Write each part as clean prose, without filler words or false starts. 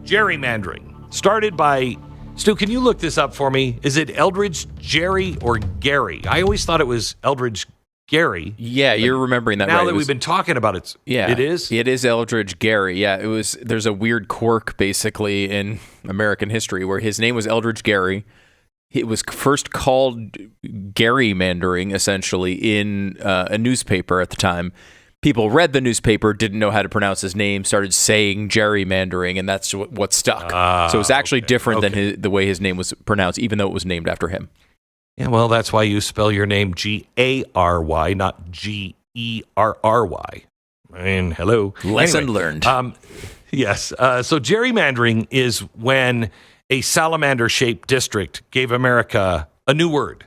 gerrymandering. Started by... Stu, can you look this up for me? Is it Eldridge Jerry or Gary? I always thought it was Eldridge Gary. Yeah, you're remembering that now right. That we've been talking about it. Yeah, it is? It is Eldridge Gary. Yeah, there's a weird quirk, basically, in American history where his name was Eldridge Gary. It was first called gerrymandering, essentially, in a newspaper at the time. People read the newspaper, didn't know how to pronounce his name, started saying gerrymandering, and that's what stuck. So it was actually different than the way his name was pronounced, even though it was named after him. Yeah, well, that's why you spell your name G-A-R-Y, not G-E-R-R-Y. I mean, hello. Lesson learned. Yes. So gerrymandering is when a salamander-shaped district gave America a new word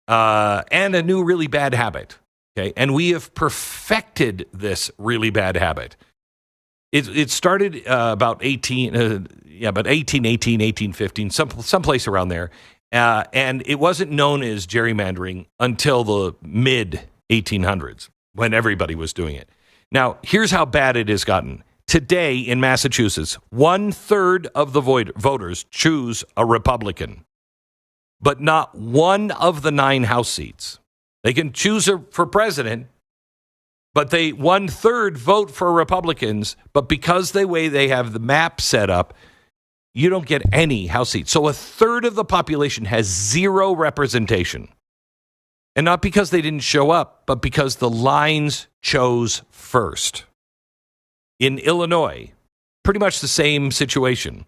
and a new really bad habit. Okay, and we have perfected this really bad habit. It started about 1818, 1815, someplace around there. And it wasn't known as gerrymandering until the mid-1800s, when everybody was doing it. Now, here's how bad it has gotten. Today in Massachusetts, 1/3 of the voters choose a Republican, but not one of the 9 House seats. They can choose for president, but 1/3 vote for Republicans, but because the way they have the map set up, you don't get any House seats. So 1/3 of the population has 0 representation. And not because they didn't show up, but because the lines chose first. In Illinois, pretty much the same situation.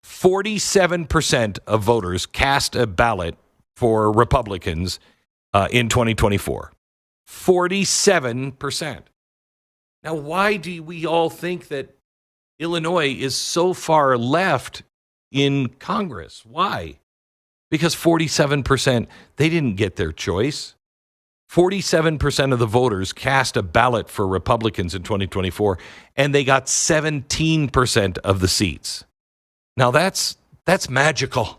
47% of voters cast a ballot for Republicans in 2024. 47%. Now, why do we all think that Illinois is so far left in Congress? Why? Because 47%, they didn't get their choice. 47% of the voters cast a ballot for Republicans in 2024, and they got 17% of the seats. Now, that's magical.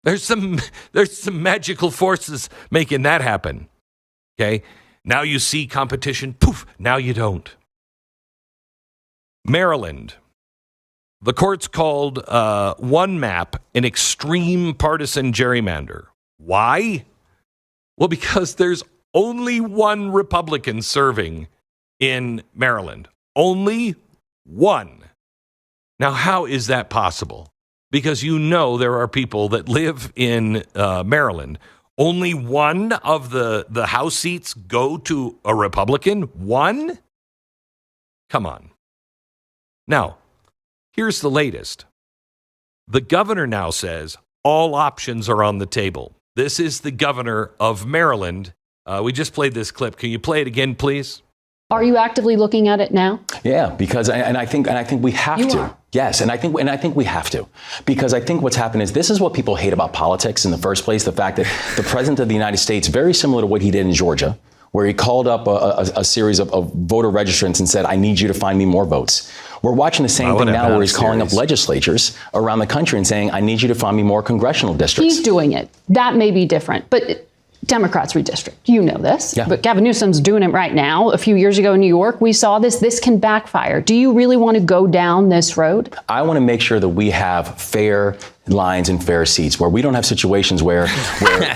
There's some magical forces making that happen. Okay? Now you see competition. Poof, now you don't. Maryland. The courts called one map an extreme partisan gerrymander. Why? Well, because there's only one Republican serving in Maryland. Only one. Now, how is that possible? Because there are people that live in Maryland. Only one of the House seats go to a Republican? One? Come on. Now, here's the latest. The governor now says all options are on the table. This is the governor of Maryland. We just played this clip. Can you play it again, please? Are you actively looking at it now? Yeah, because I think we have to. Are. Yes, and I think we have to, because I think what's happened is this is what people hate about politics in the first place: the fact that the president of the United States, very similar to what he did in Georgia, where he called up a series of voter registrants and said, "I need you to find me more votes." We're watching the same thing now, where he's calling up legislatures around the country and saying, "I need you to find me more congressional districts." He's doing it. That may be different, but Democrats redistrict. You know this. Yeah. But Gavin Newsom's doing it right now. A few years ago in New York, we saw this. This can backfire. Do you really want to go down this road? I want to make sure that we have fair lines and fair seats, where we don't have situations where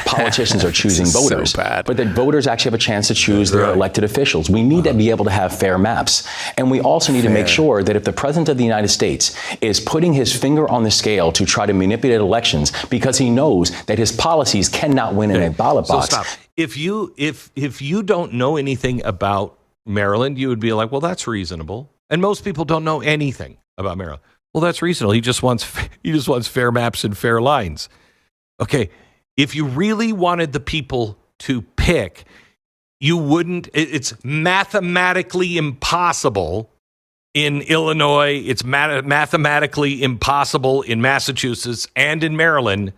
politicians are choosing voters, but that voters actually have a chance to choose their elected officials. We need to be able to have fair maps. And we also need to make sure that if the president of the United States is putting his finger on the scale to try to manipulate elections because he knows that his policies cannot win in a ballot box. So stop. If you don't know anything about Maryland, you would be like, well, that's reasonable. And most people don't know anything about Maryland. Well, that's reasonable. He just wants fair maps and fair lines. Okay, if you really wanted the people to pick, you wouldn't. It's mathematically impossible in Illinois. It's mathematically impossible in Massachusetts and in Maryland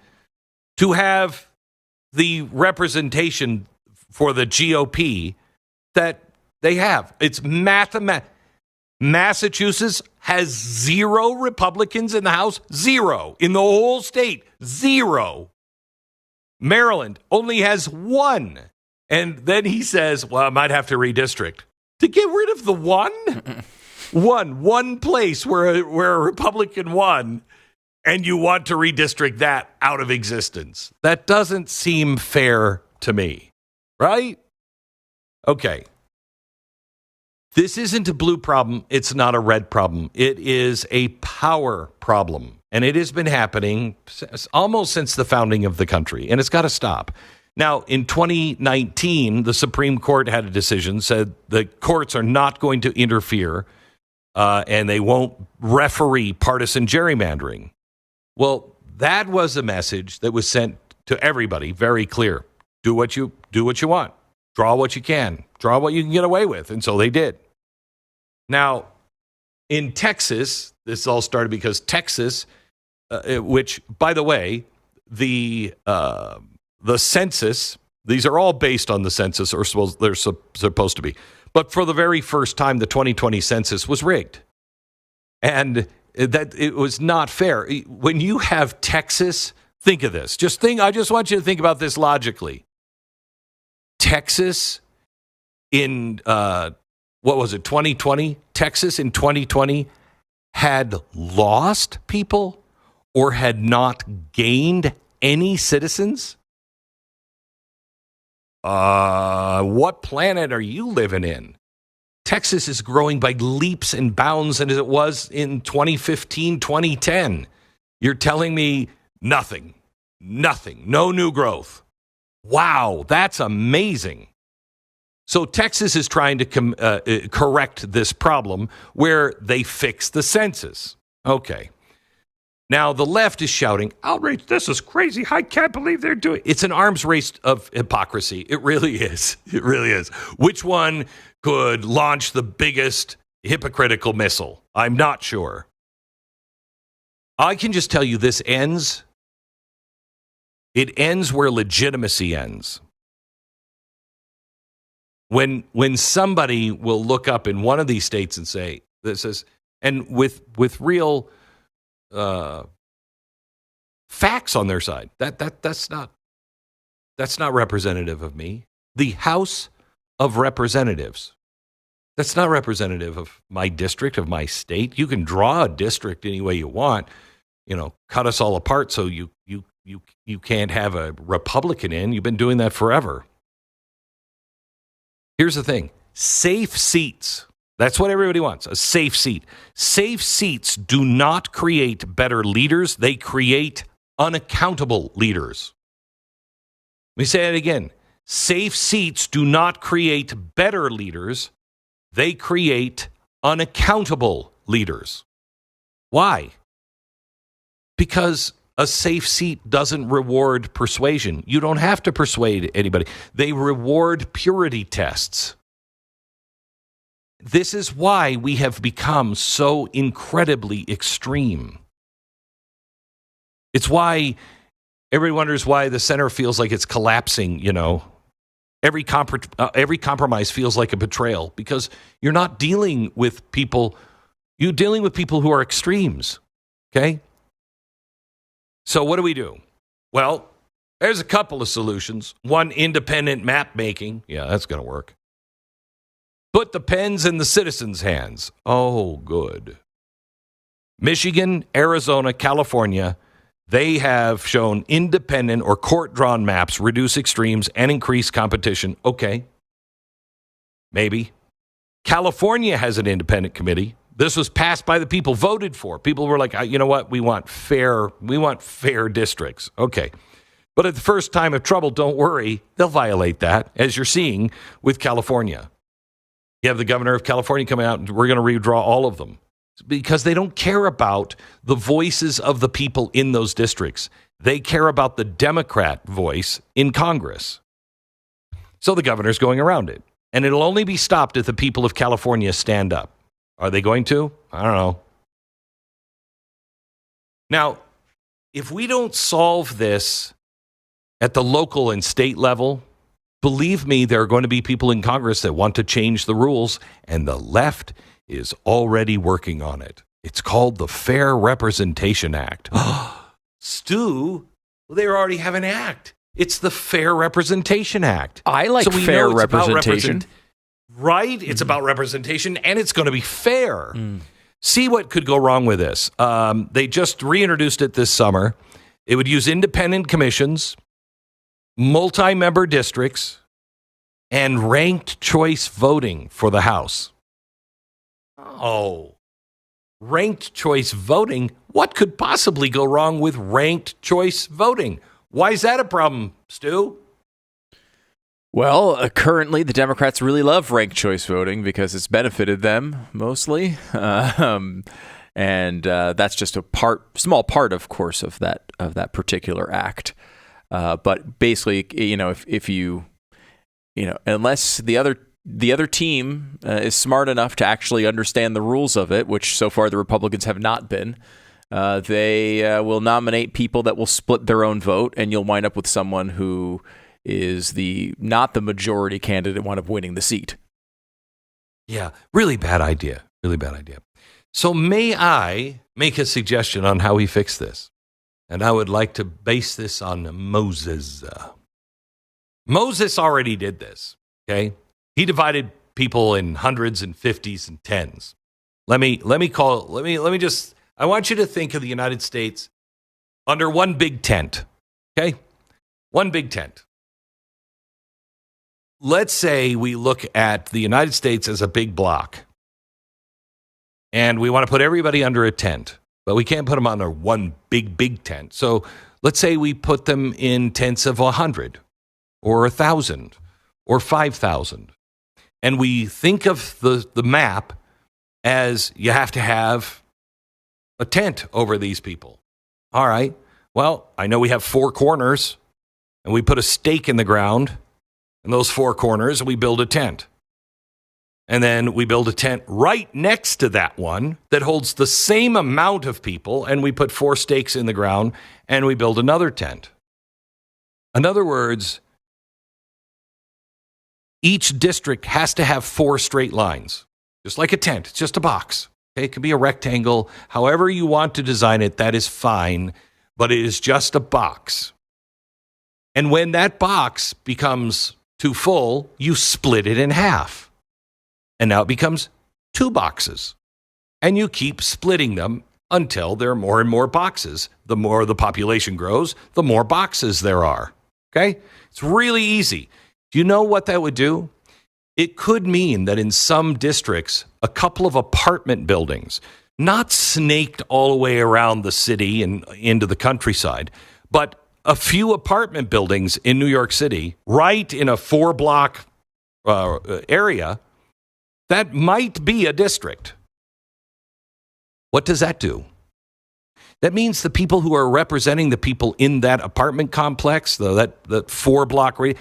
to have the representation for the GOP that they have. It's mathematical. Massachusetts has 0 Republicans in the House. 0 in the whole state. 0. Maryland only has 1. And then he says, well, I might have to redistrict. To get rid of the 1? One place where a Republican won, and you want to redistrict that out of existence. That doesn't seem fair to me, right? Okay. This isn't a blue problem. It's not a red problem. It is a power problem. And it has been happening almost since the founding of the country. And it's got to stop. Now, in 2019, the Supreme Court had a decision, said the courts are not going to interfere and they won't referee partisan gerrymandering. Well, that was a message that was sent to everybody, very clear. Do what you want. Draw what you can. Draw what you can get away with. And so they did. Now, in Texas, this all started because Texas, which, by the way, the census, these are all based on the census, or they're supposed to be. But for the very first time, the 2020 census was rigged. And that it was not fair. When you have Texas, think of this. I just want you to think about this logically. Texas in, 2020? Texas in 2020 had lost people or had not gained any citizens? What planet are you living in? Texas is growing by leaps and bounds as it was in 2015, 2010. You're telling me nothing, no new growth. Wow, that's amazing. So Texas is trying to correct this problem where they fix the census. Okay. Now, the left is shouting, outrage, this is crazy. I can't believe they're doing it. It's an arms race of hypocrisy. It really is. It really is. Which one could launch the biggest hypocritical missile? I'm not sure. I can just tell you this ends. It ends where legitimacy ends. When somebody will look up in one of these states and say, this is, and with real facts on their side, that's not representative of me. The House of Representatives, that's not representative of my district, of my state. You can draw a district any way you want, cut us all apart so you can't have a Republican in. You've been doing that forever. Here's the thing. Safe seats. That's what everybody wants, a safe seat. Safe seats do not create better leaders. They create unaccountable leaders. Let me say it again. Safe seats do not create better leaders. They create unaccountable leaders. Why? Because a safe seat doesn't reward persuasion. You don't have to persuade anybody. They reward purity tests. This is why we have become so incredibly extreme. It's why everybody wonders why the center feels like it's collapsing, Every compromise feels like a betrayal because you're not dealing with people. You're dealing with people who are extremes, okay? So what do? Well, there's a couple of solutions. One, independent map making. Yeah, that's going to work. Put the pens in the citizens' hands. Oh, good. Michigan, Arizona, California, they have shown independent or court-drawn maps reduce extremes and increase competition. Okay. Maybe. California has an independent committee. This was passed by the people, voted for. People were like, you know what? We want fair districts. Okay. But at the first time of trouble, don't worry. They'll violate that, as you're seeing with California. You have the governor of California coming out, and we're going to redraw all of them because they don't care about the voices of the people in those districts. They care about the Democrat voice in Congress. So the governor's going around it. And it'll only be stopped if the people of California stand up. Are they going to? I don't know. Now, if we don't solve this at the local and state level, believe me, there are going to be people in Congress that want to change the rules, and the left is already working on it. It's called the Fair Representation Act. Stu, they already have an act. It's the Fair Representation Act. I like fair representation. Right? It's about representation, and it's going to be fair. See what could go wrong with this. They just reintroduced it this summer. It would use independent commissions, multi-member districts, and ranked choice voting for the House. Oh, ranked choice voting? What could possibly go wrong with ranked choice voting? Why is that a problem, Stu? Well, currently the Democrats really love ranked choice voting because it's benefited them mostly, and that's just a small part, of course, of that particular act. But basically, if you unless the other team is smart enough to actually understand the rules of it, which so far the Republicans have not been, they will nominate people that will split their own vote, and you'll wind up with someone who is not the majority candidate wound up winning the seat. Yeah, really bad idea. Really bad idea. So may I make a suggestion on how we fix this? And I would like to base this on Moses. Moses already did this, okay? He divided people in hundreds and fifties and tens. I want you to think of the United States under one big tent, okay? One big tent. Let's say we look at the United States as a big block, and we want to put everybody under a tent, but we can't put them under one big tent. So let's say we put them in tents of 100 or 1,000 or 5,000. And we think of the map as you have to have a tent over these people. All right, well, I know we have 4 corners, and we put a stake in the ground, and those 4 corners, we build a tent. And then we build a tent right next to that one that holds the same amount of people, and we put 4 stakes in the ground, and we build another tent. In other words, each district has to have 4 straight lines, just like a tent. It's just a box. Okay? It can be a rectangle. However you want to design it, that is fine, but it is just a box. And when that box becomes too full, you split it in half. And now it becomes 2 boxes. And you keep splitting them until there are more and more boxes. The more the population grows, the more boxes there are. Okay? It's really easy. Do you know what that would do? It could mean that in some districts, a couple of apartment buildings, not snaked all the way around the city and into the countryside, but a few apartment buildings in New York City, right in a 4-block area, that might be a district. What does that do? That means the people who are representing the people in that apartment complex, that 4-block radius,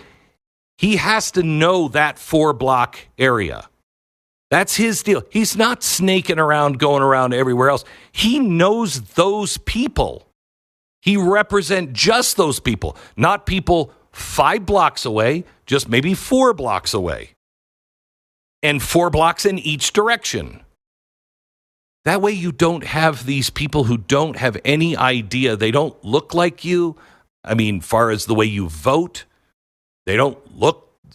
he has to know that 4-block area. That's his deal. He's not snaking around, going around everywhere else. He knows those people. He represents just those people, not people 5 blocks away, just maybe 4 blocks away. And 4 blocks in each direction. That way you don't have these people who don't have any idea. They don't look like you. I mean, far as the way you vote, they don't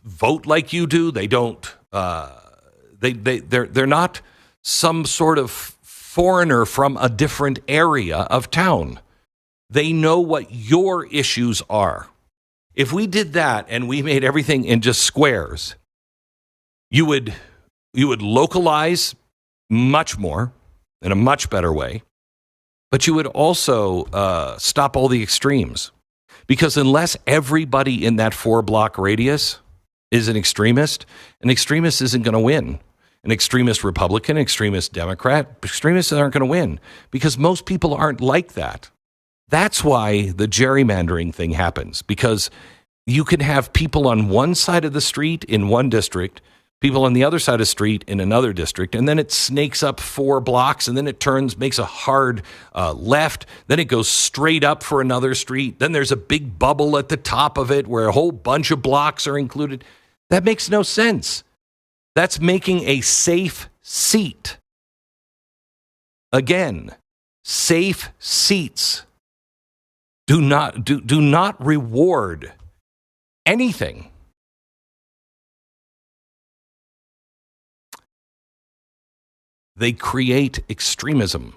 vote like you do. They don't, they're not some sort of foreigner from a different area of town. They know what your issues are. If we did that and we made everything in just squares, you would localize much more in a much better way, but you would also stop all the extremes. Because unless everybody in that 4-block radius is an extremist isn't going to win. An extremist Republican, extremist Democrat, extremists aren't going to win because most people aren't like that. That's why the gerrymandering thing happens, because you can have people on one side of the street in one district, people on the other side of the street in another district, and then it snakes up 4 blocks, and then it makes a hard left, then it goes straight up for another street, then there's a big bubble at the top of it where a whole bunch of blocks are included. That makes no sense. That's making a safe seat. Again, safe seats do not reward anything they create extremism.